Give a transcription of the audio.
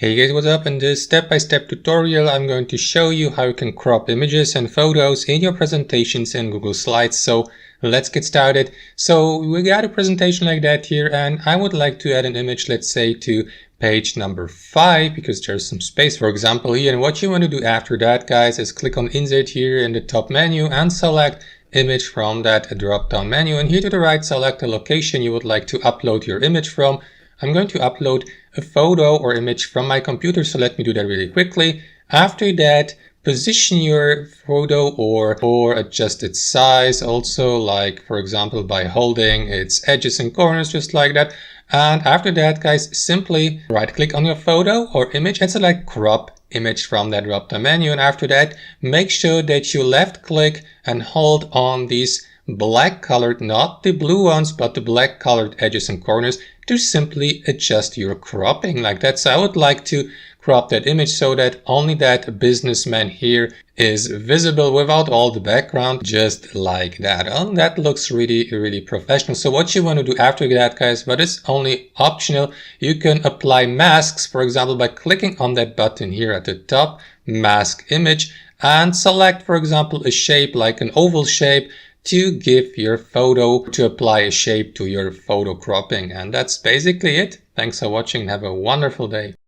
Hey guys, what's up? In this step-by-step tutorial, I'm going to show you how you can crop images and photos in your presentations in Google Slides. So let's get started. So we got a presentation like that here, and I would like to add an image, let's say to page number 5, because there's some space, for example, here. And what you want to do after that, guys, is click on Insert here in the top menu and select image from that drop-down menu. And here to the right, select the location you would like to upload your image from. I'm going to upload a photo or image from my computer, so let me do that really quickly. After that, position your photo or adjust its size also, like for example by holding its edges and corners just like that. And after that, guys, simply right click on your photo or image and select crop image from that drop down menu. And after that, make sure that you left click and hold on these black colored, not the blue ones, but the black colored edges and corners to simply adjust your cropping like that. So I would like to crop that image so that only that businessman here is visible without all the background, just like that. And that looks really professional. So what you want to do after that, guys, but it's only optional, you can apply masks, for example, by clicking on that button here at the top, mask image, and select, for example, a shape like an oval shape to give your photo, to apply a shape to your photo cropping. And that's basically it. Thanks for watching and have a wonderful day.